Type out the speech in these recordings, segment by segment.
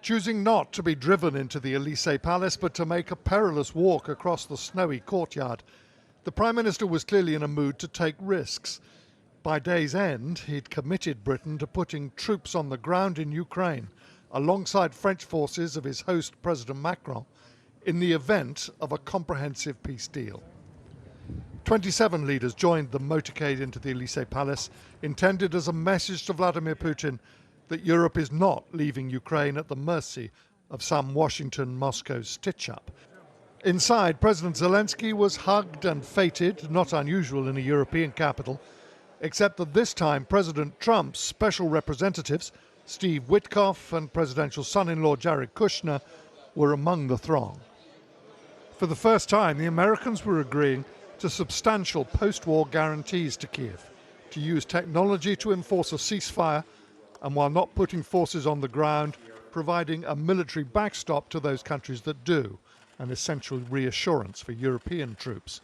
choosing not to be driven into the Elysee Palace but to make a perilous walk across the snowy courtyard. The Prime Minister was clearly in a mood to take risks. By day's end, he'd committed Britain to putting troops on the ground in Ukraine, alongside French forces of his host President Macron, in the event of a comprehensive peace deal. 27 leaders joined the motorcade into the Elysee Palace, intended as a message to Vladimir Putin that Europe is not leaving Ukraine at the mercy of some Washington-Moscow stitch-up. Inside, President Zelenskyy was hugged and feted, not unusual in a European capital, except that this time President Trump's special representatives, Steve Witkoff and presidential son-in-law Jared Kushner, were among the throng. For the first time, the Americans were agreeing to substantial post-war guarantees to Kiev, to use technology to enforce a ceasefire, and while not putting forces on the ground, providing a military backstop to those countries that do, an essential reassurance for European troops.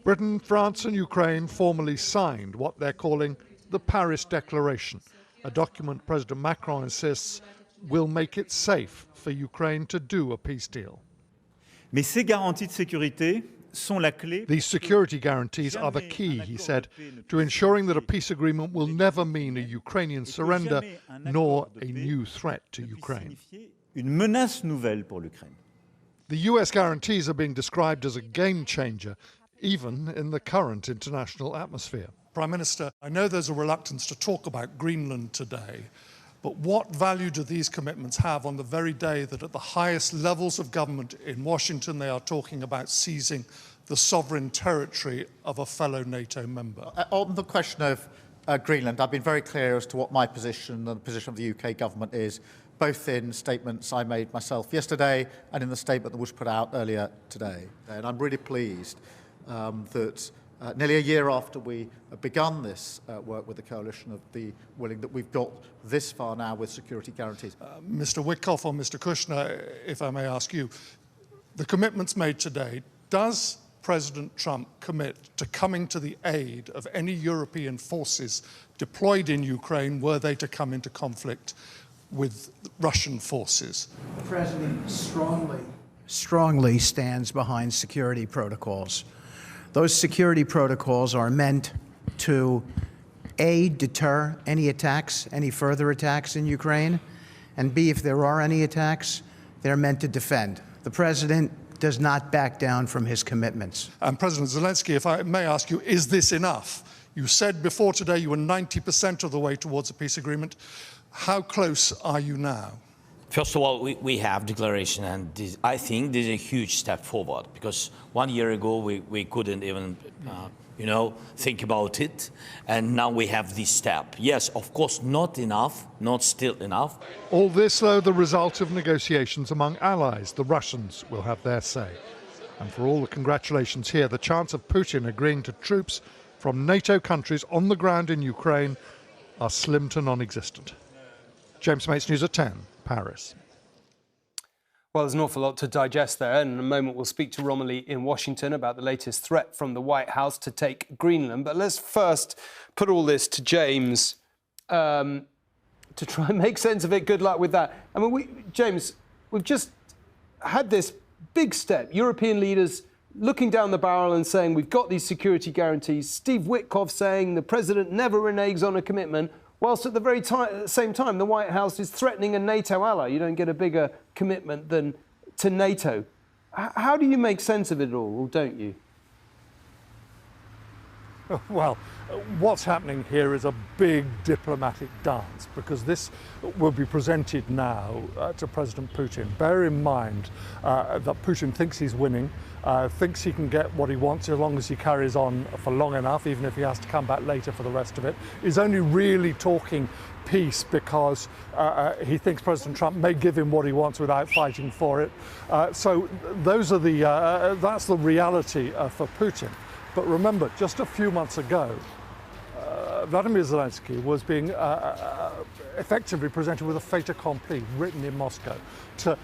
Britain, France and Ukraine formally signed what they're calling the Paris Declaration, a document President Macron insists will make it safe for Ukraine to do a peace deal. Mais ces garanties de sécurité These security guarantees are the key, he said, to ensuring that a peace agreement will never mean a Ukrainian surrender nor a new threat to Ukraine. The US guarantees are being described as a game changer, even in the current international atmosphere. Prime Minister, I know there's a reluctance to talk about Greenland today, but what value do these commitments have on the very day that at the highest levels of government in Washington they are talking about seizing the sovereign territory of a fellow NATO member? On the question of Greenland, I've been very clear as to what my position and the position of the UK government is, both in statements I made myself yesterday and in the statement that was put out earlier today. And I'm really pleased that nearly a year after we have begun this work with the coalition of the willing, that we've got this far now with security guarantees. Mr. Witkoff or Mr. Kushner, if I may ask you, the commitments made today, does President Trump commit to coming to the aid of any European forces deployed in Ukraine were they to come into conflict with Russian forces? The President strongly stands behind security protocols. Those security protocols are meant to, A, deter any attacks, any further attacks in Ukraine, and B, if there are any attacks, they're meant to defend. The President does not back down from his commitments. And President Zelenskyy, if I may ask you, is this enough? You said before today you were 90% of the way towards a peace agreement. How close are you now? First of all, we have declaration, and I think this is a huge step forward, because 1 year ago we couldn't even, think about it, and now we have this step. Yes, of course, not enough, not still enough. All this, though, the result of negotiations among allies. The Russians will have their say. And for all the congratulations here, the chance of Putin agreeing to troops from NATO countries on the ground in Ukraine are slim to non-existent. James Mates, News at 10. Paris. Well, there's an awful lot to digest there, and in a moment we'll speak to Romilly in Washington about the latest threat from the White House to take Greenland. But let's first put all this to James to try and make sense of it. Good luck with that. I mean, James, we've just had this big step. European leaders looking down the barrel and saying we've got these security guarantees. Steve Witkoff saying the president never reneges on a commitment, whilst at the very same time, the White House is threatening a NATO ally. You don't get a bigger commitment than to NATO. How do you make sense of it all, or don't you? Well, what's happening here is a big diplomatic dance, because this will be presented now to President Putin. Bear in mind that Putin thinks he's winning, thinks he can get what he wants as long as he carries on for long enough, even if he has to come back later for the rest of it. He's only really talking peace because he thinks President Trump may give him what he wants without fighting for it. So those are that's the reality for Putin. But remember, just a few months ago, Volodymyr Zelenskyy was being effectively presented with a fait accompli written in Moscow to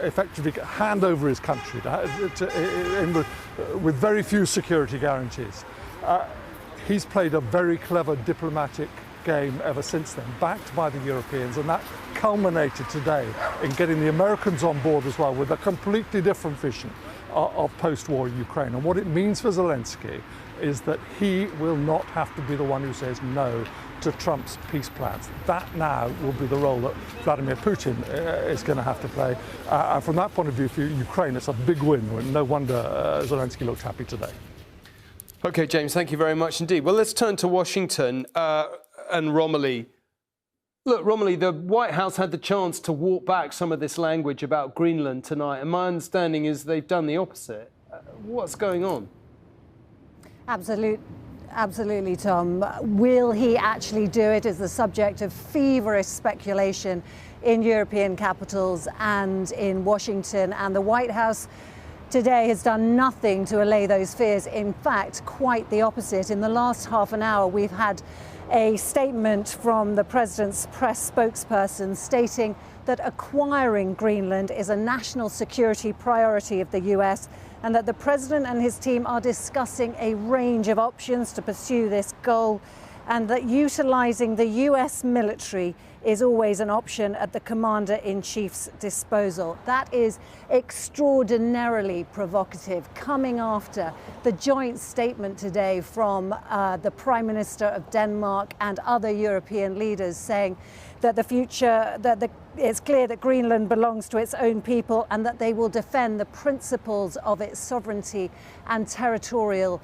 effectively hand over his country with very few security guarantees. He's played a very clever diplomatic game ever since then, backed by the Europeans, and that culminated today in getting the Americans on board as well with a completely different vision of post-war Ukraine. And what it means for Zelenskyy is that he will not have to be the one who says no to Trump's peace plans. That now will be the role that Vladimir Putin is going to have to play. And from that point of view, for Ukraine, it's a big win. No wonder Zelenskyy looked happy today. OK, James, thank you very much indeed. Well, let's turn to Washington and Romilly. Look, Romilly, the White House had the chance to walk back some of this language about Greenland tonight, and my understanding is they've done the opposite. What's going on? Absolutely, Tom. Will he actually do it is the subject of feverish speculation in European capitals and in Washington. And the White House today has done nothing to allay those fears. In fact, quite the opposite. In the last half an hour, we've had a statement from the president's press spokesperson stating that acquiring Greenland is a national security priority of the US, and that the president and his team are discussing a range of options to pursue this goal, and that utilizing the US military is always an option at the commander-in-chief's disposal. That is extraordinarily provocative, coming after the joint statement today from the Prime Minister of Denmark and other European leaders saying that it's clear that Greenland belongs to its own people and that they will defend the principles of its sovereignty and territorial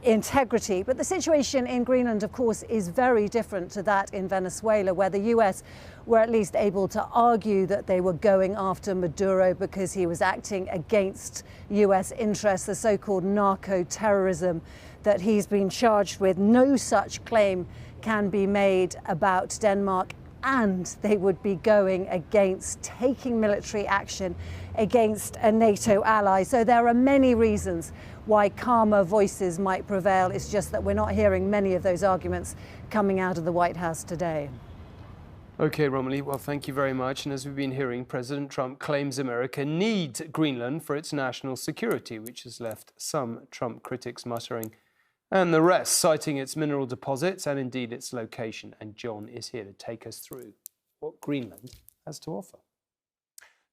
integrity. But the situation in Greenland, of course, is very different to that in Venezuela, where the US were at least able to argue that they were going after Maduro because he was acting against US interests, the so-called narco-terrorism that he's been charged with. No such claim can be made about Denmark, and they would be going against taking military action against a NATO ally. So there are many reasons why calmer voices might prevail. It's just that we're not hearing many of those arguments coming out of the White House today. OK, Romilly, well, thank you very much. And as we've been hearing, President Trump claims America needs Greenland for its national security, which has left some Trump critics muttering, and the rest citing its mineral deposits and indeed its location. And John is here to take us through what Greenland has to offer.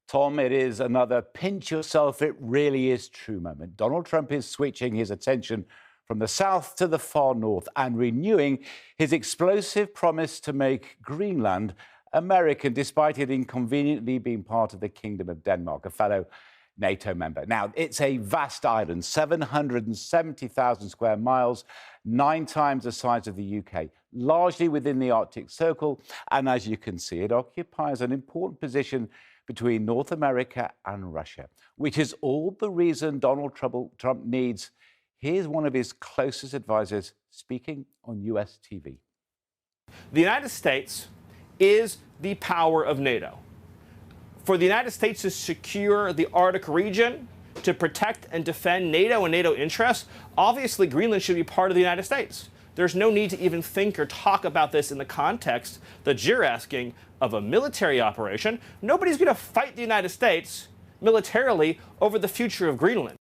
Tom, it is another pinch yourself, it really is true moment. Donald Trump is switching his attention from the south to the far north and renewing his explosive promise to make Greenland American, despite it inconveniently being part of the Kingdom of Denmark, a fellow NATO member. Now, it's a vast island, 770,000 square miles, 9 times the size of the UK, largely within the Arctic Circle. And as you can see, it occupies an important position between North America and Russia, which is all the reason Donald Trump needs. Here's one of his closest advisors speaking on US TV. The United States is the power of NATO. For the United States to secure the Arctic region, to protect and defend NATO and NATO interests, obviously Greenland should be part of the United States. There's no need to even think or talk about this in the context that you're asking of a military operation. Nobody's going to fight the United States militarily over the future of Greenland.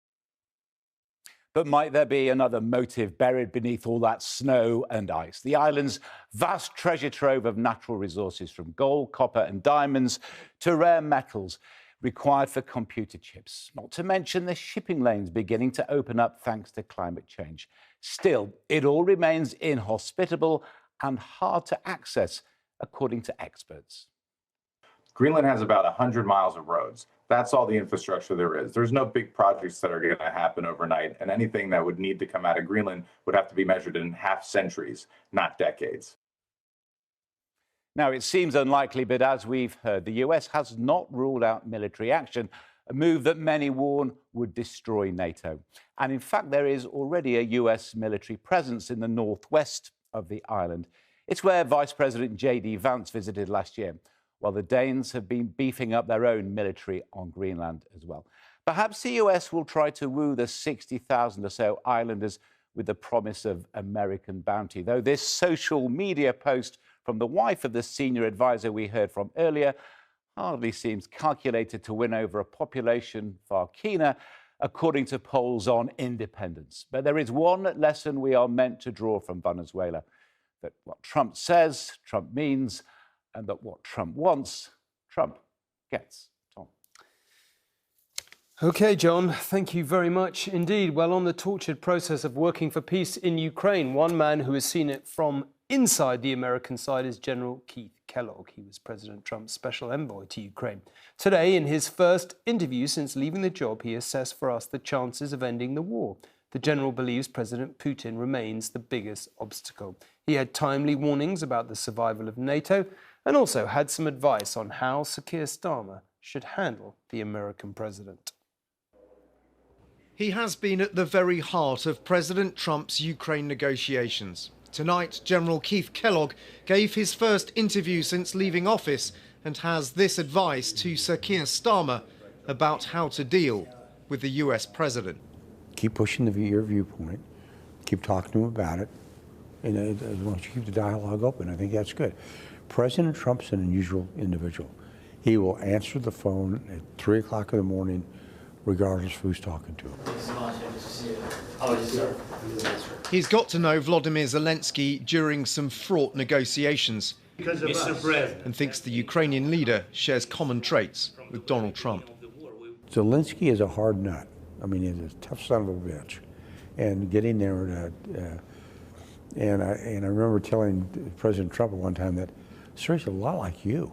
But might there be another motive buried beneath all that snow and ice? The island's vast treasure trove of natural resources, from gold, copper and diamonds to rare metals required for computer chips, not to mention the shipping lanes beginning to open up thanks to climate change. Still, it all remains inhospitable and hard to access, according to experts. Greenland has about 100 miles of roads. That's all the infrastructure there is. There's no big projects that are going to happen overnight, and anything that would need to come out of Greenland would have to be measured in half centuries, not decades. Now, it seems unlikely, but as we've heard, the US has not ruled out military action, a move that many warn would destroy NATO. And in fact, there is already a US military presence in the northwest of the island. It's where Vice President J.D. Vance visited last year, while the Danes have been beefing up their own military on Greenland as well. Perhaps the US will try to woo the 60,000 or so islanders with the promise of American bounty, though this social media post from the wife of the senior advisor we heard from earlier hardly seems calculated to win over a population far keener, according to polls on independence. But there is one lesson we are meant to draw from Venezuela. that what Trump says, Trump means, and that what Trump wants, Trump gets. Tom. OK, John, thank you very much indeed. Well, on the tortured process of working for peace in Ukraine, one man who has seen it from inside the American side is General Keith Kellogg. He was President Trump's special envoy to Ukraine. Today, in his first interview since leaving the job, he assessed for us the chances of ending the war. The general believes President Putin remains the biggest obstacle. He had timely warnings about the survival of NATO and also had some advice on how Sir Keir Starmer should handle the American president. He has been at the very heart of President Trump's Ukraine negotiations. Tonight, General Keith Kellogg gave his first interview since leaving office and has this advice to Sir Keir Starmer about how to deal with the US president. Keep pushing your viewpoint, keep talking to him about it, and as long as you keep the dialogue open, I think that's good. President Trump's an unusual individual. He will answer the phone at 3 o'clock in the morning, regardless of who's talking to him. He's got to know Volodymyr Zelenskyy during some fraught negotiations and thinks the Ukrainian leader shares common traits with Donald Trump. Zelenskyy is a hard nut. I mean, he's a tough son of a bitch. And getting there, and I remember telling President Trump at one time that, sir, he's a lot like you.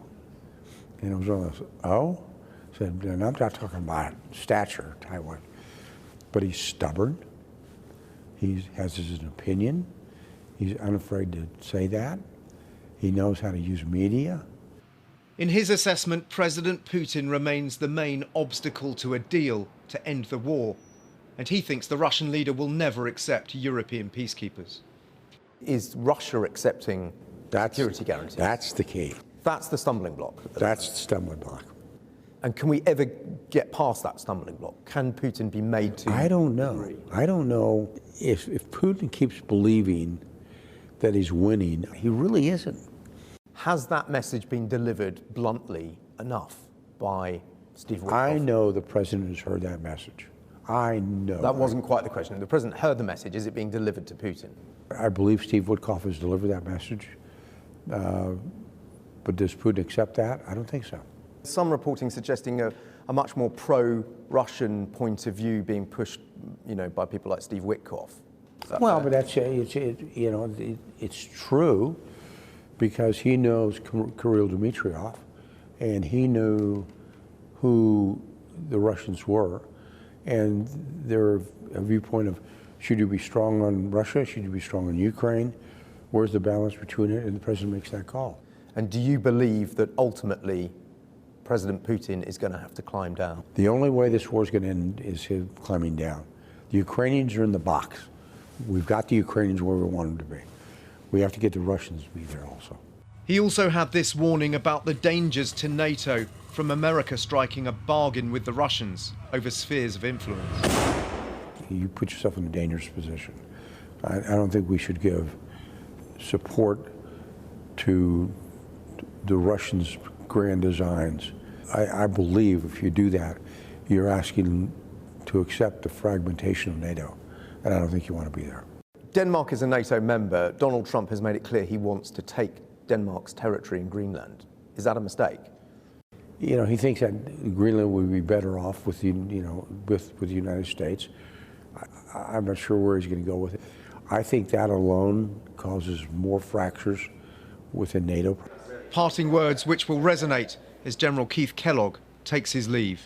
And it was one of those, oh? I said, and I'm not talking about stature, Taiwan, but he's stubborn. He has his opinion. He's unafraid to say that. He knows how to use media. In his assessment, President Putin remains the main obstacle to a deal to end the war. And he thinks the Russian leader will never accept European peacekeepers. Is Russia accepting security guarantees? That's the key. That's the stumbling block. That's the stumbling block. And can we ever get past that stumbling block? Can Putin be made to I don't know. agree? I don't know if Putin keeps believing that he's winning. He really isn't. Has that message been delivered bluntly enough by Steve Witkoff? I know the president has heard that message. I know. That wasn't quite the question. The president heard the message. Is it being delivered to Putin? I believe Steve Witkoff has delivered that message. But does Putin accept that? I don't think so. Some reporting suggesting a much more pro-Russian point of view being pushed, by people like Steve Witkoff. Well, but that's it's true, because he knows Kirill Dmitriev, and he knew who the Russians were, and their viewpoint of should you be strong on Russia, should you be strong on Ukraine, where's the balance between it, and the president makes that call. And do you believe that ultimately President Putin is going to have to climb down? The only way this war is going to end is him climbing down. The Ukrainians are in the box. We've got the Ukrainians where we want them to be. We have to get the Russians to be there also. He also had this warning about the dangers to NATO from America striking a bargain with the Russians over spheres of influence. You put yourself in a dangerous position. I don't think we should give support to the Russians' grand designs. I believe if you do that, you're asking to accept the fragmentation of NATO, and I don't think you want to be there. Denmark is a NATO member. Donald Trump has made it clear he wants to take Denmark's territory in Greenland. Is that a mistake? He thinks that Greenland would be better off with the United States. I'm not sure where he's going to go with it. I think that alone causes more fractures within NATO. Parting words which will resonate as General Keith Kellogg takes his leave.